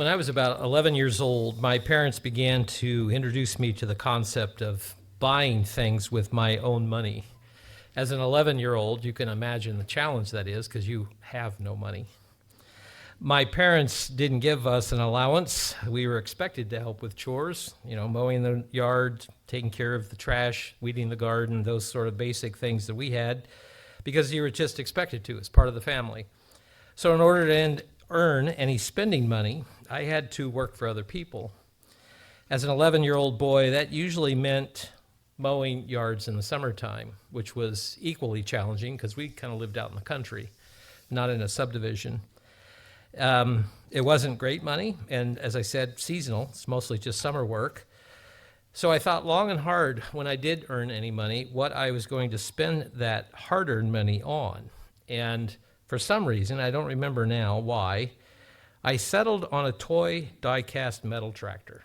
When I was about 11 years old, my parents began to introduce me to the concept of buying things with my own money. As an 11-year-old, you can imagine the challenge that is because you have no money. My parents didn't give us an allowance. We were expected to help with chores, mowing the yard, taking care of the trash, weeding the garden, those sort of basic things that we had, because you were just expected to as part of the family. So in order to earn any spending money, I had to work for other people. As an 11-year-old boy, that usually meant mowing yards in the summertime, which was equally challenging because we kind of lived out in the country, not in a subdivision. It wasn't great money, and as I said, seasonal. It's mostly just summer work. So I thought long and hard when I did earn any money what I was going to spend that hard-earned money on. And for some reason, I don't remember now why, I settled on a toy die-cast metal tractor.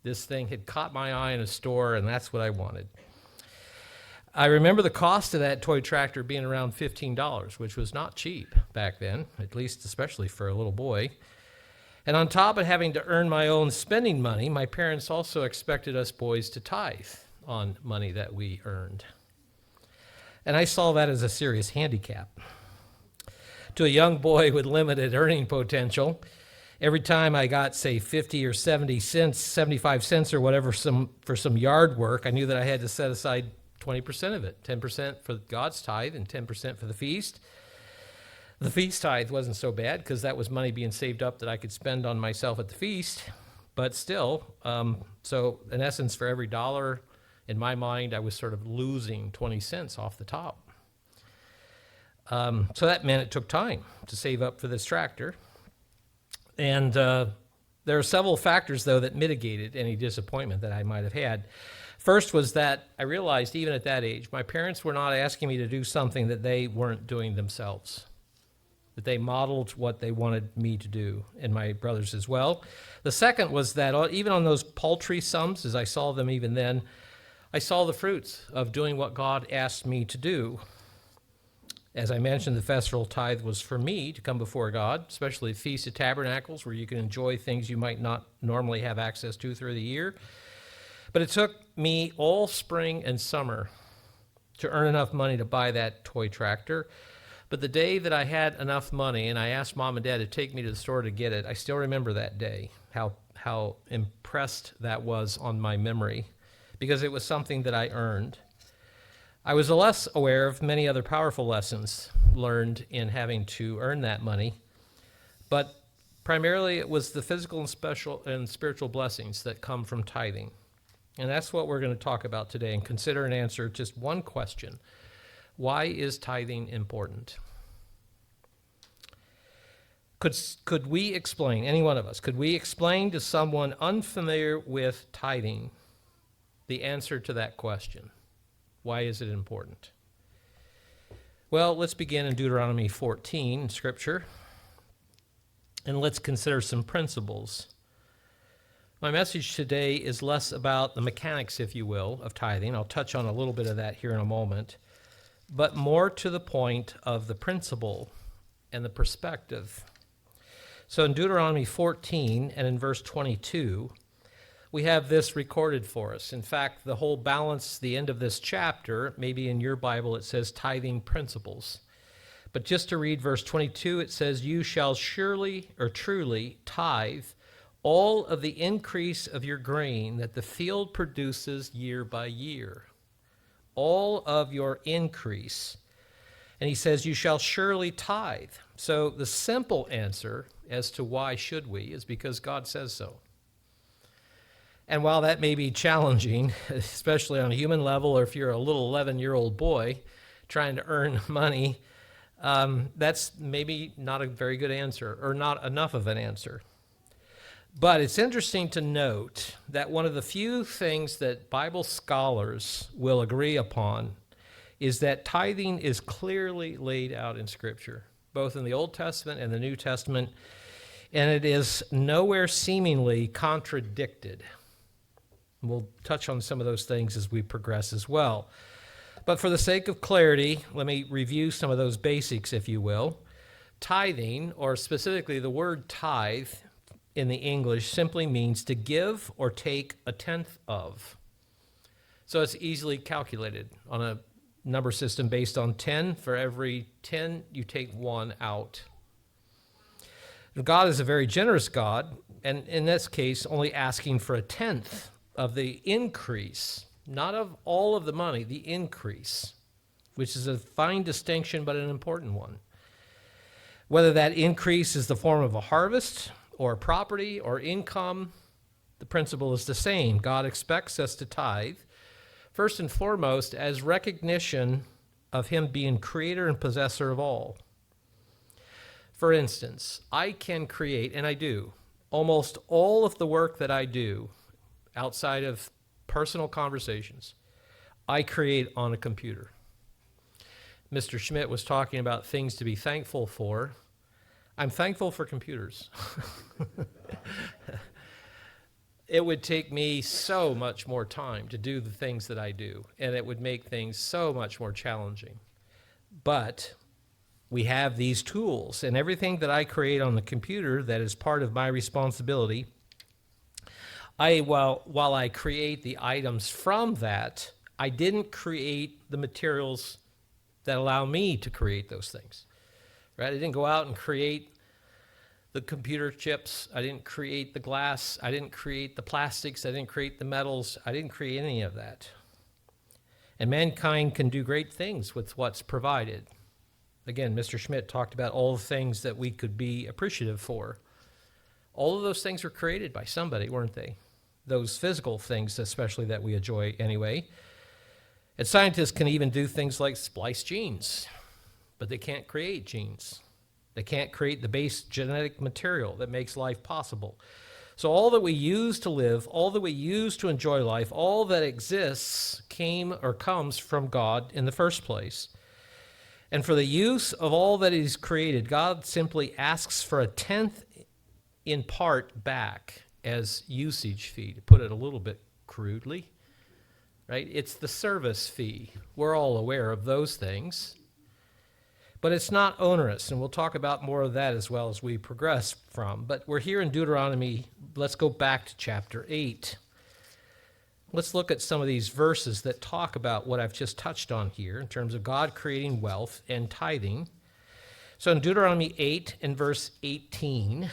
This thing had caught my eye in a store, and that's what I wanted. I remember the cost of that toy tractor being around $15, which was not cheap back then, at least especially for a little boy. And on top of having to earn my own spending money, my parents also expected us boys to tithe on money that we earned. And I saw that as a serious handicap. To a young boy with limited earning potential, every time I got, say, 50 or 70 cents, 75 cents or whatever for some yard work, I knew that I had to set aside 20% of it, 10% for God's tithe and 10% for the feast. The feast tithe wasn't so bad because that was money being saved up that I could spend on myself at the feast. But still, so in essence, for every dollar, in my mind, I was sort of losing 20 cents off the top. So that meant it took time to save up for this tractor. And there are several factors, though, that mitigated any disappointment that I might have had. First was that I realized, even at that age, my parents were not asking me to do something that they weren't doing themselves, that they modeled what they wanted me to do, and my brothers as well. The second was that even on those paltry sums, as I saw them even then, I saw the fruits of doing what God asked me to do. As I mentioned, the festival tithe was for me to come before God, especially the Feast of Tabernacles, where you can enjoy things you might not normally have access to through the year. But it took me all spring and summer to earn enough money to buy that toy tractor. But the day that I had enough money and I asked Mom and Dad to take me to the store to get it, I still remember that day, how impressed that was on my memory, because it was something that I earned. I was less aware of many other powerful lessons learned in having to earn that money, but primarily it was the physical and spiritual blessings that come from tithing. And that's what we're going to talk about today and consider and answer just one question. Why is tithing important? Could we explain, any one of us, could we explain to someone unfamiliar with tithing the answer to that question? Why is it important? Well, let's begin in Deuteronomy 14 in Scripture, and let's consider some principles. My message today is less about the mechanics, if you will, of tithing. I'll touch on a little bit of that here in a moment, but more to the point of the principle and the perspective. So in Deuteronomy 14 and in verse 22, we have this recorded for us. In fact, the whole balance, the end of this chapter, maybe in your Bible it says tithing principles. But just to read verse 22, it says, "You shall surely or truly tithe all of the increase of your grain that the field produces year by year." All of your increase. And he says, you shall surely tithe. So the simple answer as to why should we is because God says so. And while that may be challenging, especially on a human level, or if you're a little 11-year-old boy trying to earn money, that's maybe not a very good answer, or not enough of an answer. But it's interesting to note that one of the few things that Bible scholars will agree upon is that tithing is clearly laid out in Scripture, both in the Old Testament and the New Testament, and it is nowhere seemingly contradicted. We'll touch on some of those things as we progress as well. But for the sake of clarity, let me review some of those basics, if you will. Tithing, or specifically the word tithe, in the English simply means to give or take a tenth of. So it's easily calculated on a number system based on 10. For every 10, you take 1 out. God is a very generous God, and in this case, only asking for a tenth of the increase, not of all of the money, the increase, which is a fine distinction but an important one. Whether that increase is the form of a harvest or property or income, the principle is the same. God expects us to tithe, first and foremost, as recognition of him being creator and possessor of all. For instance, I can create, and I do, almost all of the work that I do outside of personal conversations, I create on a computer. Mr. Schmidt was talking about things to be thankful for. I'm thankful for computers. It would take me so much more time to do the things that I do, and it would make things so much more challenging. But we have these tools, and everything that I create on the computer that is part of my responsibility, while I create the items from that, I didn't create the materials that allow me to create those things. Right? I didn't go out and create the computer chips. I didn't create the glass. I didn't create the plastics. I didn't create the metals. I didn't create any of that. And mankind can do great things with what's provided. Again, Mr. Schmidt talked about all the things that we could be appreciative for. All of those things were created by somebody, weren't they? Those physical things, especially, that we enjoy anyway. And scientists can even do things like splice genes, but they can't create genes. They can't create the base genetic material that makes life possible. So all that we use to live, all that we use to enjoy life, all that exists came or comes from God in the first place. And for the use of all that he's created, God simply asks for a tenth in part back as usage fee, to put it a little bit crudely. Right? It's the service fee. We're all aware of those things. But it's not onerous, and we'll talk about more of that as well as we progress from. But we're here in Deuteronomy. Let's go back to chapter 8. Let's look at some of these verses that talk about what I've just touched on here in terms of God creating wealth and tithing. So in Deuteronomy 8 and verse 18,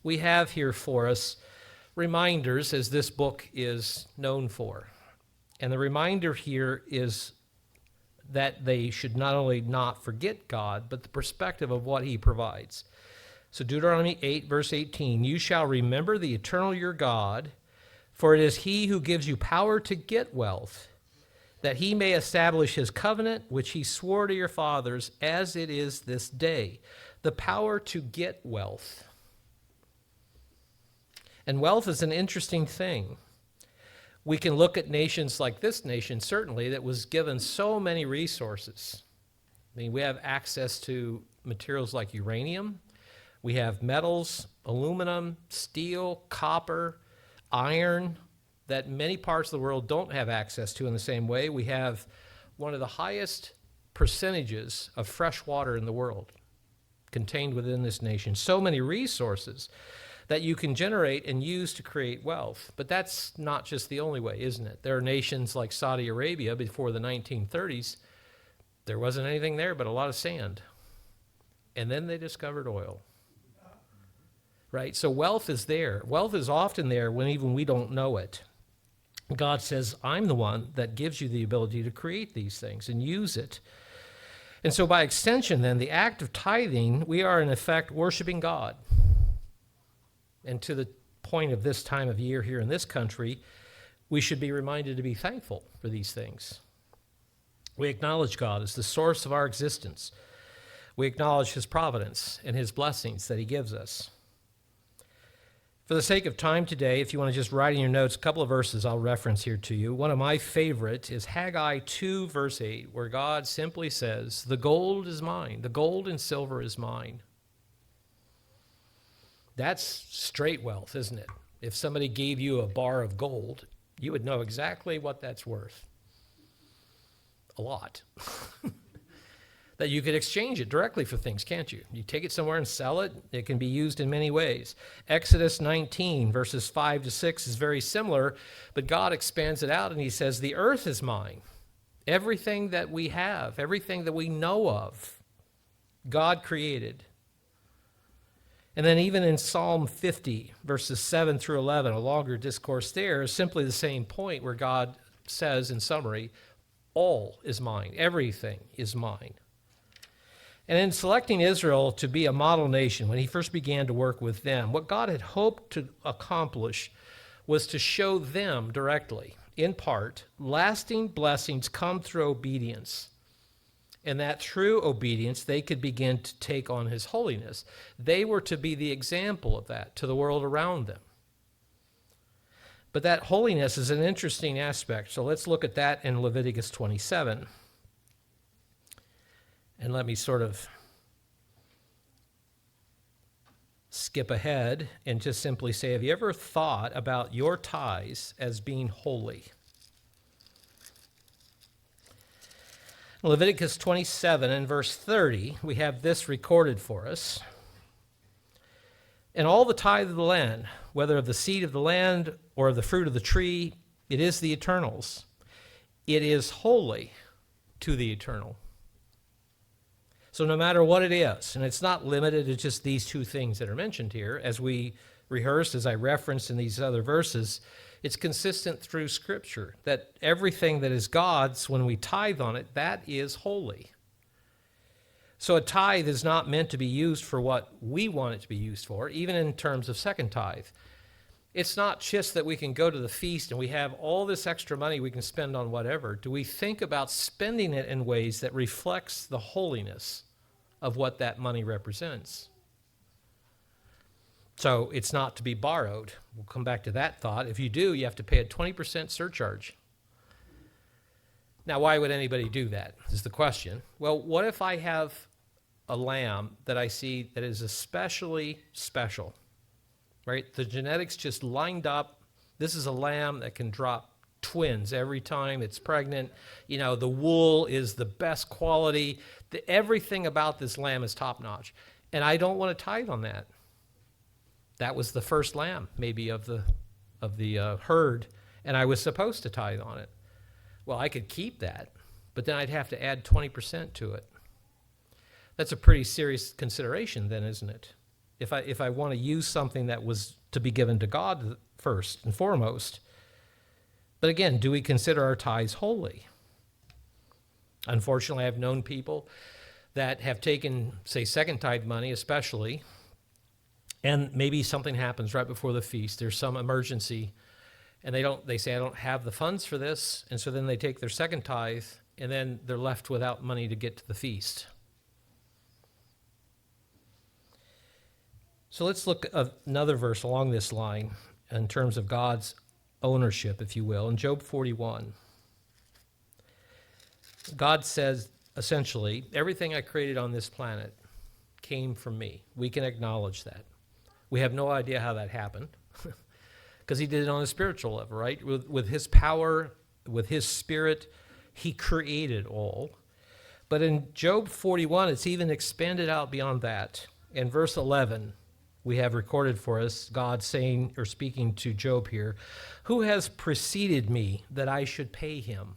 we have here for us reminders, as this book is known for. And the reminder here is that they should not only not forget God, but the perspective of what he provides. So Deuteronomy 8, verse 18, you shall remember the eternal your God, for it is he who gives you power to get wealth, that he may establish his covenant, which he swore to your fathers, as it is this day. The power to get wealth. And wealth is an interesting thing. We can look at nations like this nation, certainly, that was given so many resources. I mean, we have access to materials like uranium. We have metals, aluminum, steel, copper, iron, that many parts of the world don't have access to in the same way. We have one of the highest percentages of fresh water in the world contained within this nation. So many resources that you can generate and use to create wealth. But that's not just the only way, isn't it? There are nations like Saudi Arabia before the 1930s. There wasn't anything there but a lot of sand. And then they discovered oil. Right? So wealth is there. Wealth is often there when even we don't know it. God says, I'm the one that gives you the ability to create these things and use it. And so by extension then, the act of tithing, we are in effect worshiping God. And to the point of this time of year here in this country, we should be reminded to be thankful for these things. We acknowledge God as the source of our existence. We acknowledge his providence and his blessings that he gives us. For the sake of time today, if you want to just write in your notes, a couple of verses I'll reference here to you. One of my favorite is Haggai 2, verse 8, where God simply says, the gold is mine, the gold and silver is mine. That's straight wealth, isn't it? If somebody gave you a bar of gold, you would know exactly what that's worth. A lot. that you could exchange it directly for things, can't you? You take it somewhere and sell it. It can be used in many ways. Exodus 19, verses 5 to 6 is very similar, but God expands it out and he says, the earth is mine. Everything that we have, everything that we know of, God created. And then even in Psalm 50, verses 7 through 11, a longer discourse there is simply the same point where God says in summary, all is mine, everything is mine. And in selecting Israel to be a model nation, when he first began to work with them, what God had hoped to accomplish was to show them directly, in part, lasting blessings come through obedience, and that through obedience they could begin to take on his holiness. They were to be the example of that to the world around them. But that holiness is an interesting aspect, so let's look at that in Leviticus 27. And let me sort of skip ahead and just simply say, have you ever thought about your tithes as being holy? In Leviticus 27 and verse 30, we have this recorded for us. And all the tithe of the land, whether of the seed of the land or of the fruit of the tree, it is the Eternal's. It is holy to the Eternal. So no matter what it is, and it's not limited to just these two things that are mentioned here, as we rehearsed, as I referenced in these other verses, it's consistent through Scripture that everything that is God's, when we tithe on it, that is holy. So a tithe is not meant to be used for what we want it to be used for, even in terms of second tithe. It's not just that we can go to the feast and we have all this extra money we can spend on whatever. Do we think about spending it in ways that reflects the holiness of what that money represents? So it's not to be borrowed. We'll come back to that thought. If you do, you have to pay a 20% surcharge. Now, why would anybody do that is the question. Well, what if I have a lamb that I see that is especially special? Right? The genetics just lined up. This is a lamb that can drop twins every time it's pregnant. You know, the wool is the best quality. Everything about this lamb is top notch. And I don't want to tithe on that. That was the first lamb, maybe, of the herd, and I was supposed to tithe on it. Well, I could keep that, but then I'd have to add 20% to it. That's a pretty serious consideration then, isn't it? If I want to use something that was to be given to God first and foremost. But again, do we consider our tithes holy? Unfortunately, I've known people that have taken, say, second tithe money especially, and maybe something happens right before the feast. There's some emergency, and they say, I don't have the funds for this, and so then they take their second tithe, and then they're left without money to get to the feast. So let's look at another verse along this line in terms of God's ownership, if you will. In Job 41, God says, essentially, everything I created on this planet came from me. We can acknowledge that. We have no idea how that happened because he did it on a spiritual level, right? With his power, with his spirit, he created all. But in Job 41, it's even expanded out beyond that. In verse 11, we have recorded for us God saying or speaking to Job here, who has preceded me that I should pay him?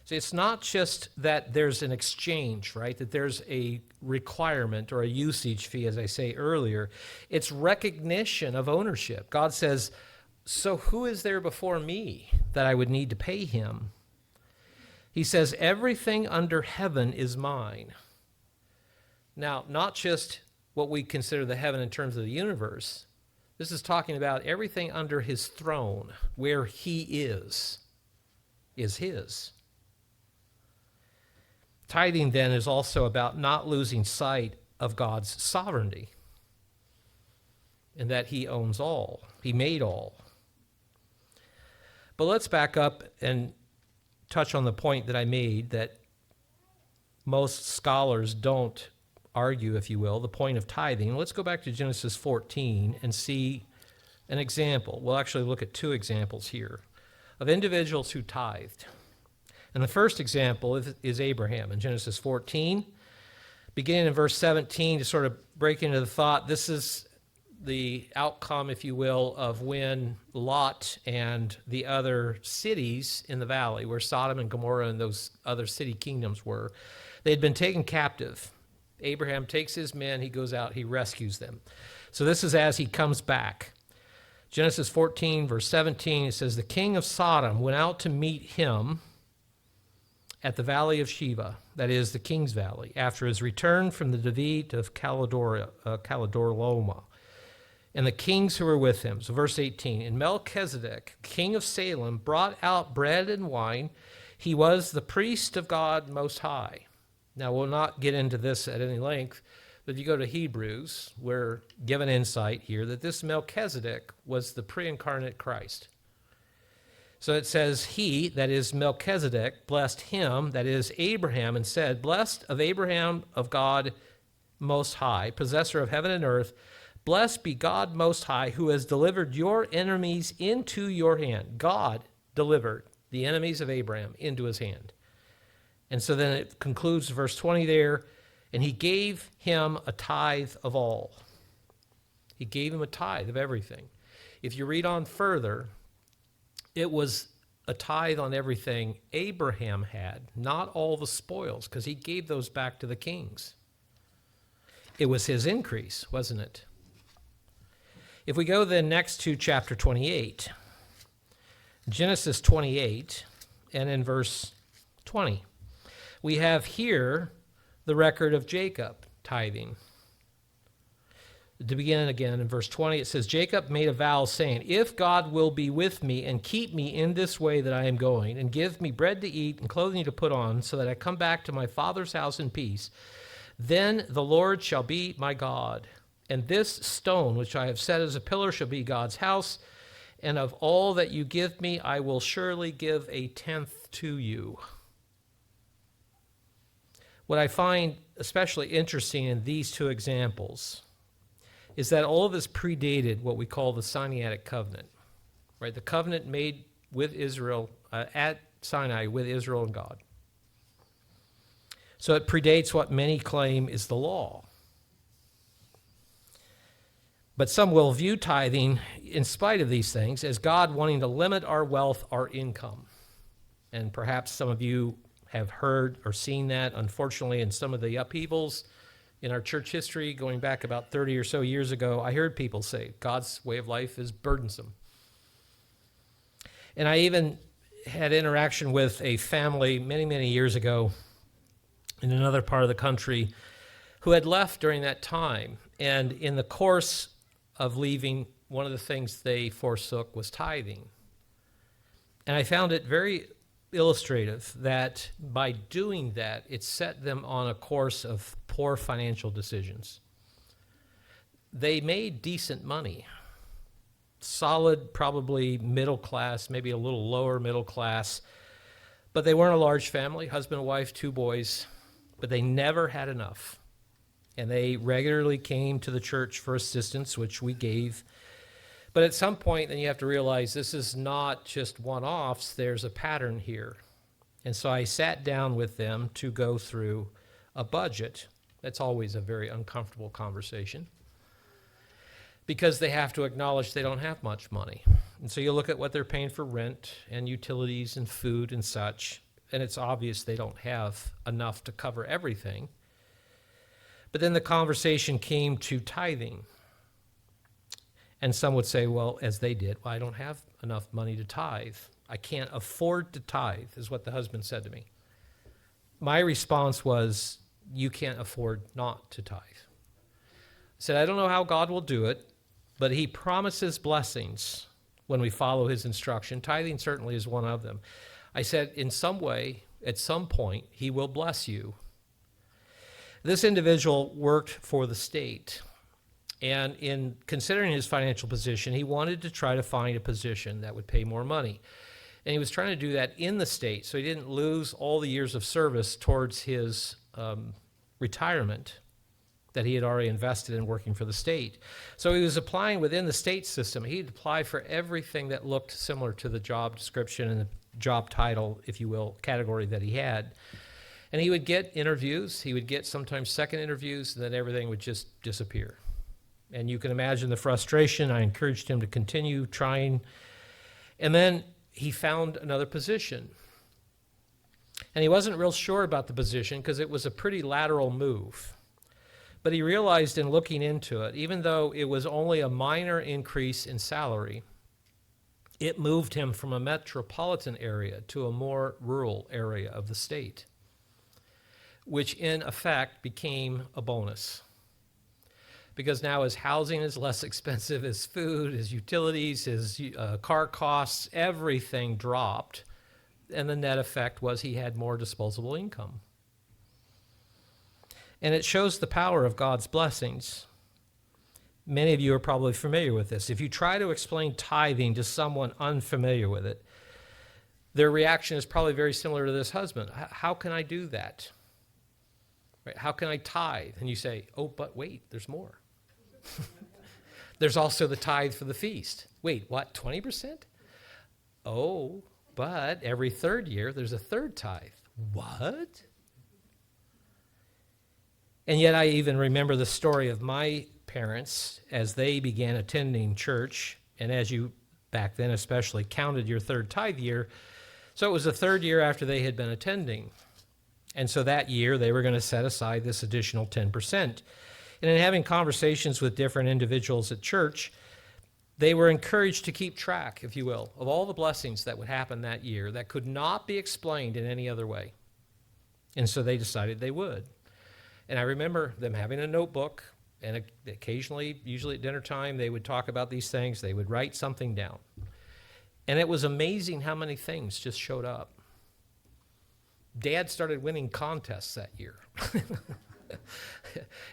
So it's not just that there's an exchange, right? That there's a requirement or a usage fee, as I say earlier. It's recognition of ownership. God says, so who is there before me that I would need to pay him? He says, everything under heaven is mine. Now, not just what we consider the heaven in terms of the universe. This is talking about everything under his throne, where he is his. Tithing, then, is also about not losing sight of God's sovereignty and that he owns all. He made all. But let's back up and touch on the point that I made that most scholars don't argue, if you will, the point of tithing. Let's go back to Genesis 14 and see an example. We'll actually look at two examples here of individuals who tithed. And the first example is Abraham in Genesis 14, beginning in verse 17 to sort of break into the thought. This is the outcome, if you will, of when Lot and the other cities in the valley, where Sodom and Gomorrah and those other city kingdoms were, they had been taken captive. Abraham takes his men, he goes out, he rescues them. So this is as he comes back. Genesis 14, verse 17, it says, the king of Sodom went out to meet him at the valley of Sheba, that is, the king's valley, after his return from the defeat of Caledorloma, and the kings who were with him. So verse 18, and Melchizedek, king of Salem, brought out bread and wine. He was the priest of God Most High. Now, we'll not get into this at any length, but if you go to Hebrews, we're given insight here that this Melchizedek was the pre-incarnate Christ. So it says, he, that is Melchizedek, blessed him, that is Abraham, and said, blessed of Abraham of God Most High, possessor of heaven and earth, blessed be God Most High, who has delivered your enemies into your hand. God delivered the enemies of Abraham into his hand. And so then it concludes verse 20 there, and he gave him a tithe of all. He gave him a tithe of everything. If you read on further, it was a tithe on everything Abraham had, not all the spoils, because he gave those back to the kings. It was his increase, wasn't it? If we go then next to chapter 28, Genesis 28, and in verse 20, we have here the record of Jacob tithing. To begin again in verse 20, it says, Jacob made a vow saying, if God will be with me and keep me in this way that I am going, and give me bread to eat and clothing to put on, so that I come back to my father's house in peace, then the Lord shall be my God. And this stone which I have set as a pillar shall be God's house, and of all that you give me, I will surely give a tenth to you. What I find especially interesting in these two examples is that all of this predated what we call the Sinaitic covenant, right? The covenant made with Israel at Sinai with Israel and God. So it predates what many claim is the law. But some will view tithing, in spite of these things, as God wanting to limit our wealth, our income. And perhaps some of you have heard or seen that, unfortunately, in some of the upheavals in our church history, going back about 30 or so years ago. I heard people say God's way of life is burdensome. And I even had interaction with a family many, many years ago in another part of the country who had left during that time. And in the course of leaving, one of the things they forsook was tithing. And I found it very illustrative that by doing that, it set them on a course of poor financial decisions. They made decent money, solid, probably middle class, maybe a little lower middle class, but they weren't a large family, husband and wife, 2 boys, but they never had enough. And they regularly came to the church for assistance, which we gave. But at some point, then you have to realize this is not just one-offs, there's a pattern here. And so I sat down with them to go through a budget. That's always a very uncomfortable conversation, because they have to acknowledge they don't have much money. And so you look at what they're paying for rent and utilities and food and such, and it's obvious they don't have enough to cover everything. But then the conversation came to tithing. And some would say, well, as they did, well, I don't have enough money to tithe. I can't afford to tithe, is what the husband said to me. My response was, you can't afford not to tithe. I said, I don't know how God will do it, but he promises blessings when we follow his instruction. Tithing certainly is one of them. I said, in some way, at some point, he will bless you. This individual worked for the state. And in considering his financial position, he wanted to try to find a position that would pay more money. And he was trying to do that in the state, so he didn't lose all the years of service towards his retirement that he had already invested in working for the state. So he was applying within the state system. He'd apply for everything that looked similar to the job description and job title, if you will, category that he had. And he would get interviews. He would get sometimes second interviews, and then everything would just disappear. And you can imagine the frustration. I encouraged him to continue trying. And then he found another position. And he wasn't real sure about the position because it was a pretty lateral move. But he realized in looking into it, even though it was only a minor increase in salary, it moved him from a metropolitan area to a more rural area of the state, which in effect became a bonus. Because now his housing is less expensive, his food, his utilities, his car costs, everything dropped. And the net effect was he had more disposable income. And it shows the power of God's blessings. Many of you are probably familiar with this. If you try to explain tithing to someone unfamiliar with it, their reaction is probably very similar to this husband. How can I do that? Right? How can I tithe? And you say, oh, but wait, there's more. There's also the tithe for the feast. Wait, what, 20%? Oh, but every third year there's a third tithe. What? And yet I even remember the story of my parents as they began attending church, and as you back then especially counted your third tithe year. So it was the third year after they had been attending. And so that year they were going to set aside this additional 10%. And in having conversations with different individuals at church, they were encouraged to keep track, if you will, of all the blessings that would happen that year that could not be explained in any other way. And so they decided they would. And I remember them having a notebook, and occasionally, usually at dinner time, they would talk about these things. They would write something down. And it was amazing how many things just showed up. Dad started winning contests that year.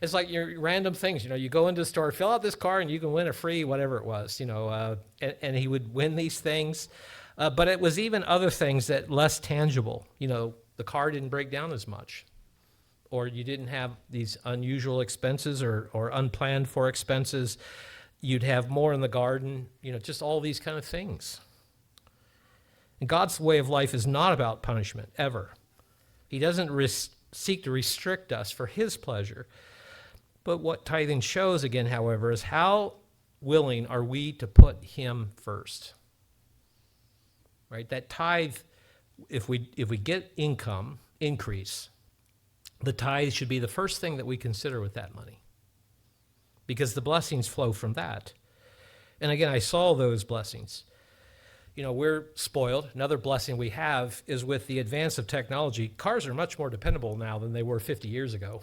It's like your random things, you go into the store, fill out this card, and you can win a free whatever it was, and he would win these things. But it was even other things that less tangible. The car didn't break down as much, or you didn't have these unusual expenses or unplanned for expenses. You'd have more in the garden, just all these kind of things. And God's way of life is not about punishment, ever. He doesn't seek to restrict us for his pleasure. But what tithing shows, again, however, is how willing are we to put him first. Right? That tithe, if we get income increase, the tithe should be the first thing that we consider with that money, because the blessings flow from that. And again, I saw those blessings. We're spoiled. Another blessing we have is with the advance of technology. Cars are much more dependable now than they were 50 years ago.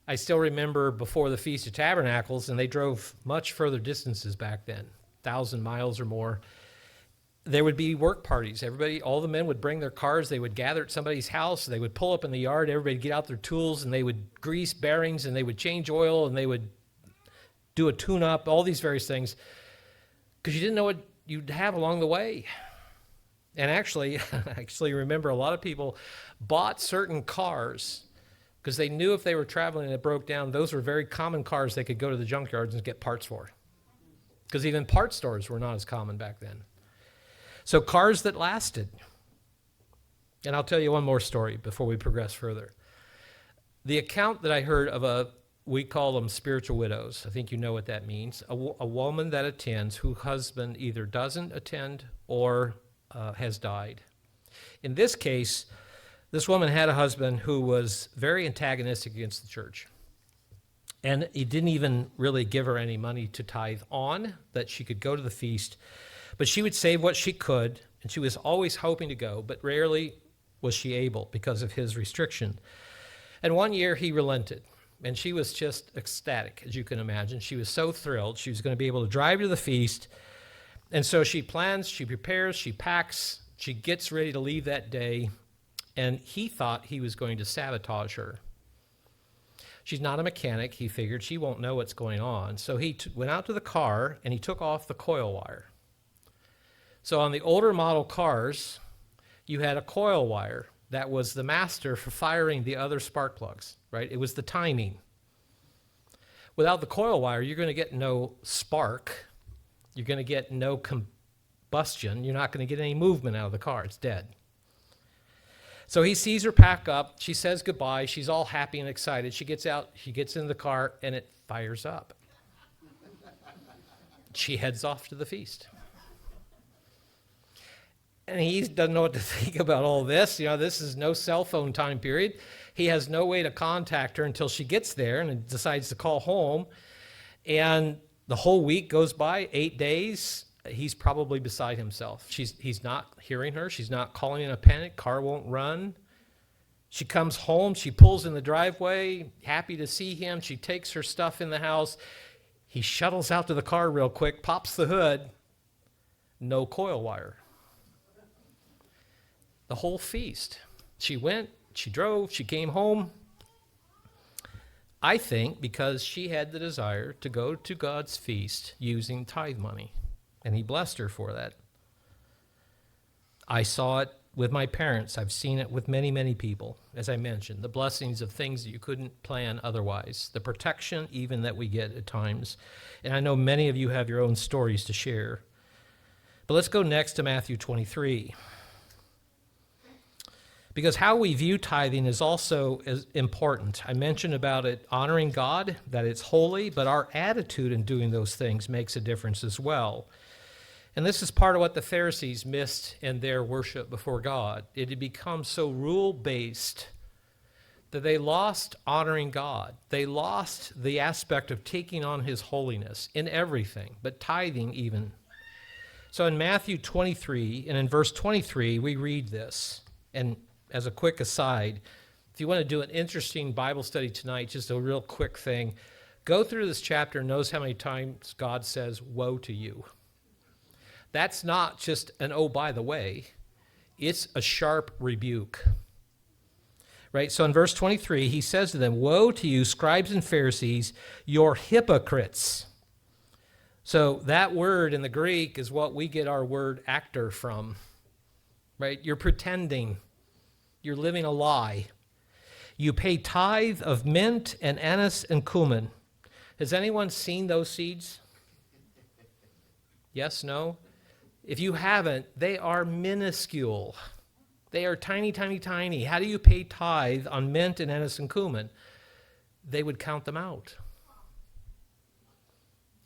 I still remember before the Feast of Tabernacles, and they drove much further distances back then, 1,000 miles or more. There would be work parties. All the men would bring their cars. They would gather at somebody's house. They would pull up in the yard. Everybody would get out their tools, and they would grease bearings, and they would change oil, and they would do a tune-up, all these various things, because you didn't know what you'd have along the way. And actually, I remember a lot of people bought certain cars because they knew if they were traveling and it broke down, those were very common cars they could go to the junkyards and get parts for, because even parts stores were not as common back then. So cars that lasted. And I'll tell you one more story before we progress further. The account that I heard of we call them spiritual widows. I think you know what that means. A woman that attends whose husband either doesn't attend or has died. In this case, this woman had a husband who was very antagonistic against the church. And he didn't even really give her any money to tithe on, that she could go to the feast. But she would save what she could, and she was always hoping to go, but rarely was she able because of his restriction. And one year he relented, and she was just ecstatic, as you can imagine. She was so thrilled. She was going to be able to drive to the feast. And so she plans, she prepares, she packs, she gets ready to leave that day, and he thought he was going to sabotage her. She's not a mechanic. He figured she won't know what's going on. So he went out to the car, and he took off the coil wire. So on the older model cars, you had a coil wire that was the master for firing the other spark plugs, right? It was the timing. Without the coil wire, you're going to get no spark. You're going to get no combustion. You're not going to get any movement out of the car. It's dead. So he sees her pack up. She says goodbye. She's all happy and excited. She gets out. She gets in the car, and it fires up. She heads off to the feast. And he doesn't know what to think about all this. This is no cell phone time period. He has no way to contact her until she gets there and decides to call home. And the whole week goes by, 8 days. He's probably beside himself. He's not hearing her. She's not calling in a panic. Car won't run. She comes home. She pulls in the driveway, happy to see him. She takes her stuff in the house. He shuttles out to the car real quick, pops the hood. No coil wire. The whole feast. She went, she drove, she came home. I think because she had the desire to go to God's feast using tithe money. And he blessed her for that. I saw it with my parents. I've seen it with many, many people. As I mentioned, the blessings of things that you couldn't plan otherwise. The protection even that we get at times. And I know many of you have your own stories to share. But let's go next to Matthew 23. Because how we view tithing is also as important. I mentioned about it honoring God, that it's holy, but our attitude in doing those things makes a difference as well. And this is part of what the Pharisees missed in their worship before God. It had become so rule-based that they lost honoring God. They lost the aspect of taking on his holiness in everything, but tithing even. So in Matthew 23, and in verse 23, we read this. And as a quick aside, if you want to do an interesting Bible study tonight, just a real quick thing, go through this chapter and notice how many times God says, woe to you. That's not just an, oh, by the way. It's a sharp rebuke. Right? So in verse 23, he says to them, woe to you, scribes and Pharisees, you're hypocrites. So that word in the Greek is what we get our word actor from. Right? You're pretending. You're living a lie. You pay tithe of mint and anise and cumin. Has anyone seen those seeds? Yes, no? If you haven't, they are minuscule. They are tiny, tiny, tiny. How do you pay tithe on mint and anise and cumin? They would count them out.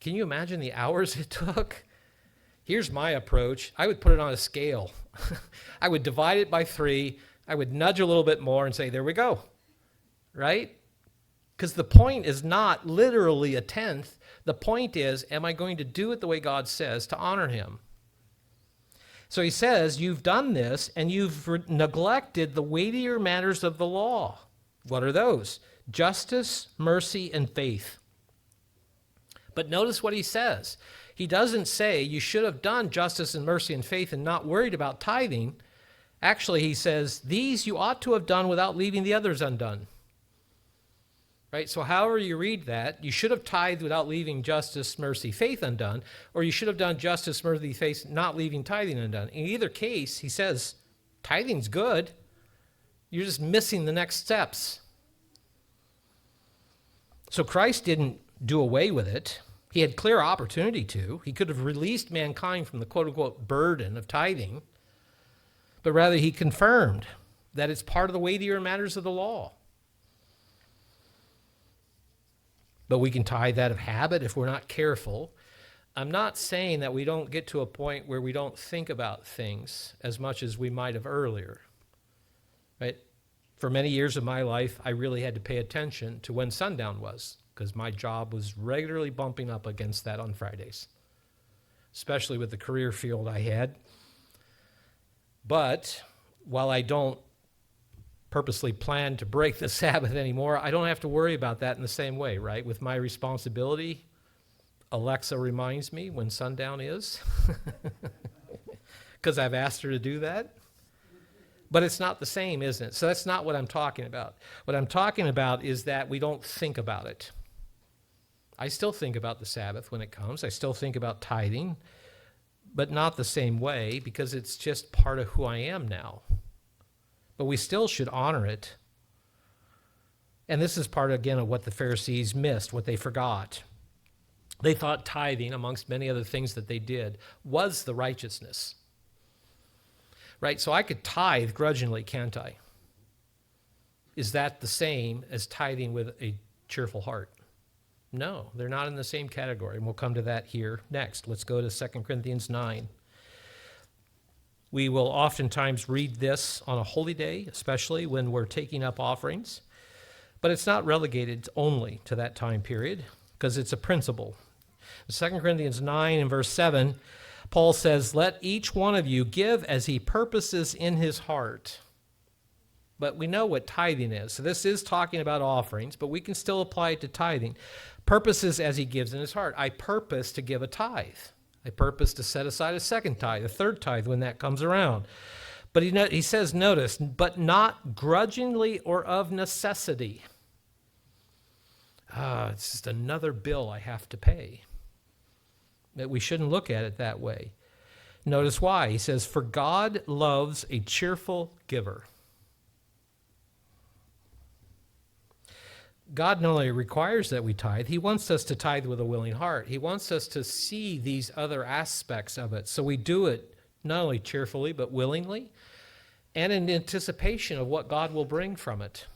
Can you imagine the hours it took? Here's my approach. I would put it on a scale. I would divide it by 3. I would nudge a little bit more and say, there we go. Right? Because the point is not literally a tenth. The point is, am I going to do it the way God says to honor him? So he says, you've done this and you've neglected the weightier matters of the law. What are those? Justice, mercy, and faith. But notice what he says. He doesn't say you should have done justice and mercy and faith and not worried about tithing. Actually, he says, these you ought to have done without leaving the others undone. Right? So however you read that, you should have tithed without leaving justice, mercy, faith undone, or you should have done justice, mercy, faith, not leaving tithing undone. In either case, he says, tithing's good. You're just missing the next steps. So Christ didn't do away with it. He had clear opportunity to. He could have released mankind from the quote-unquote burden of tithing, but rather he confirmed that it's part of the weightier matters of the law. But we can tithe out of habit if we're not careful. I'm not saying that we don't get to a point where we don't think about things as much as we might have earlier. Right? For many years of my life, I really had to pay attention to when sundown was, because my job was regularly bumping up against that on Fridays, especially with the career field I had. But while I don't purposely plan to break the Sabbath anymore, I don't have to worry about that in the same way, right? With my responsibility, Alexa reminds me when sundown is, because I've asked her to do that. But it's not the same, isn't it? So that's not what I'm talking about. What I'm talking about is that we don't think about it. I still think about the Sabbath when it comes. I still think about tithing, but not the same way, because it's just part of who I am now. But we still should honor it. And this is part, again, of what the Pharisees missed, what they forgot. They thought tithing, amongst many other things that they did, was the righteousness. Right? So I could tithe grudgingly, can't I? Is that the same as tithing with a cheerful heart? No, they're not in the same category, and we'll come to that here next. Let's go to 2 Corinthians 9. We will oftentimes read this on a holy day, especially when we're taking up offerings, but it's not relegated only to that time period because it's a principle. In 2 Corinthians 9 and verse 7, Paul says, "Let each one of you give as he purposes in his heart." But we know what tithing is. So this is talking about offerings, but we can still apply it to tithing. Purposes as he gives in his heart. I purpose to give a tithe. I purpose to set aside a second tithe, a third tithe when that comes around. But he says, notice, but not grudgingly or of necessity. It's just another bill I have to pay. That we shouldn't look at it that way. Notice why. He says, for God loves a cheerful giver. God not only requires that we tithe, he wants us to tithe with a willing heart. He wants us to see these other aspects of it. So we do it not only cheerfully, but willingly, and in anticipation of what God will bring from it.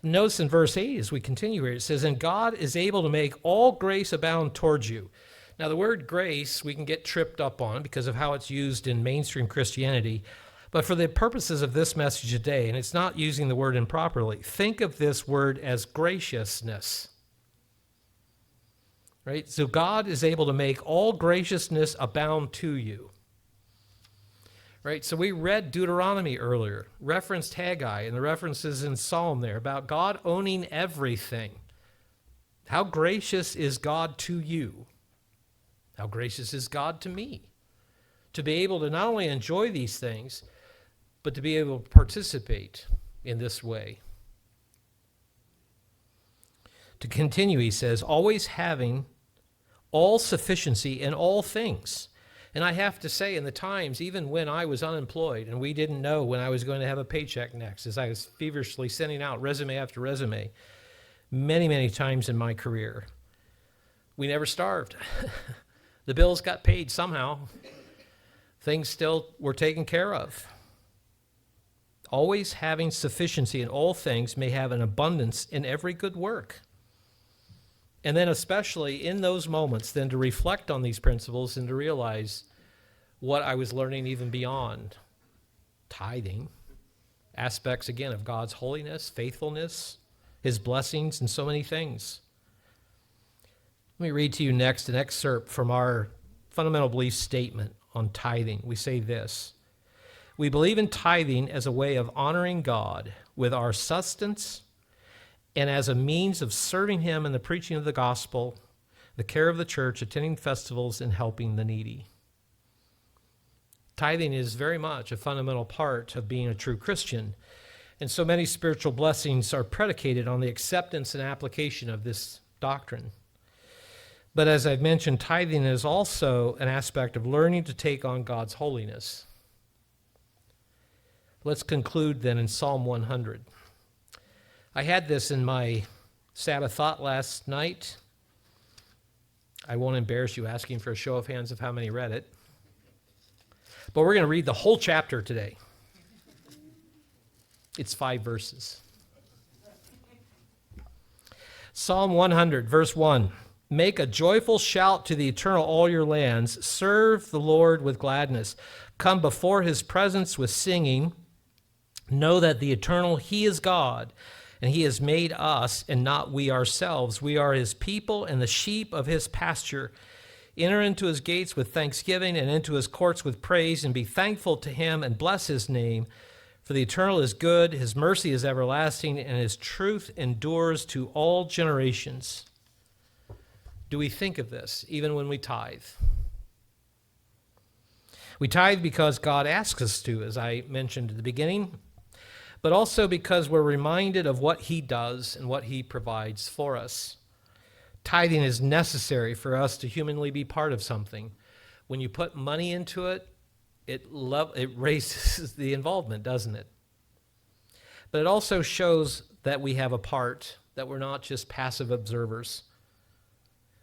Notice in verse 8, as we continue here, it says, and God is able to make all grace abound towards you. Now, the word grace we can get tripped up on because of how it's used in mainstream Christianity. But for the purposes of this message today, and it's not using the word improperly, think of this word as graciousness. Right? So God is able to make all graciousness abound to you. Right? So we read Deuteronomy earlier, referenced Haggai, and the references in Psalm there about God owning everything. How gracious is God to you? How gracious is God to me? To be able to not only enjoy these things, but to be able to participate in this way. To continue, he says, always having all sufficiency in all things. And I have to say, in the times, even when I was unemployed and we didn't know when I was going to have a paycheck next, as I was feverishly sending out resume after resume, many, many times in my career, we never starved. The bills got paid somehow. Things still were taken care of. Always having sufficiency in all things may have an abundance in every good work. And then especially in those moments, then to reflect on these principles and to realize what I was learning even beyond tithing, aspects again of God's holiness, faithfulness, his blessings, and so many things. Let me read to you next an excerpt from our fundamental belief statement on tithing. We say this: we believe in tithing as a way of honoring God with our sustenance and as a means of serving him in the preaching of the gospel, the care of the church, attending festivals, and helping the needy. Tithing is very much a fundamental part of being a true Christian, and so many spiritual blessings are predicated on the acceptance and application of this doctrine. But as I've mentioned, tithing is also an aspect of learning to take on God's holiness. Let's conclude then in Psalm 100. I had this in my Sabbath thought last night. I won't embarrass you asking for a show of hands of how many read it. But we're going to read the whole chapter today. It's 5 verses. Psalm 100, verse 1. Make a joyful shout to the Eternal, all your lands. Serve the Lord with gladness. Come before his presence with singing. Know that the Eternal, he is God, and he has made us and not we ourselves. We are his people and the sheep of his pasture. Enter into his gates with thanksgiving and into his courts with praise, and be thankful to him and bless his name. For the Eternal is good, his mercy is everlasting, and his truth endures to all generations. Do we think of this even when we tithe? We tithe because God asks us to, as I mentioned at the beginning, but also because we're reminded of what he does and what he provides for us. Tithing is necessary for us to humanly be part of something. When you put money into it, it raises the involvement, doesn't it? But it also shows that we have a part, that we're not just passive observers.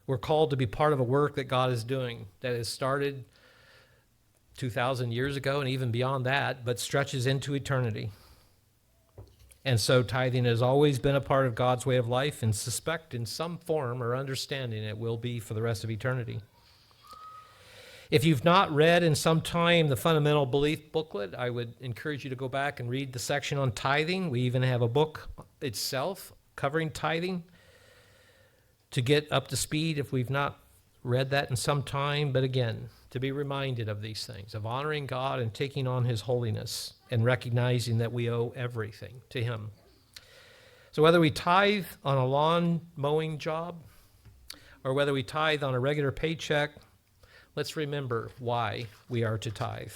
We're called to be part of a work that God is doing that has started 2,000 years ago and even beyond that, but stretches into eternity. And so tithing has always been a part of God's way of life, and suspect in some form or understanding it will be for the rest of eternity. If you've not read in some time the Fundamental Belief booklet, I would encourage you to go back and read the section on tithing. We even have a book itself covering tithing to get up to speed if we've not read that in some time. But again, to be reminded of these things, of honoring God and taking on his holiness and recognizing that we owe everything to him. So whether we tithe on a lawn mowing job or whether we tithe on a regular paycheck, let's remember why we are to tithe.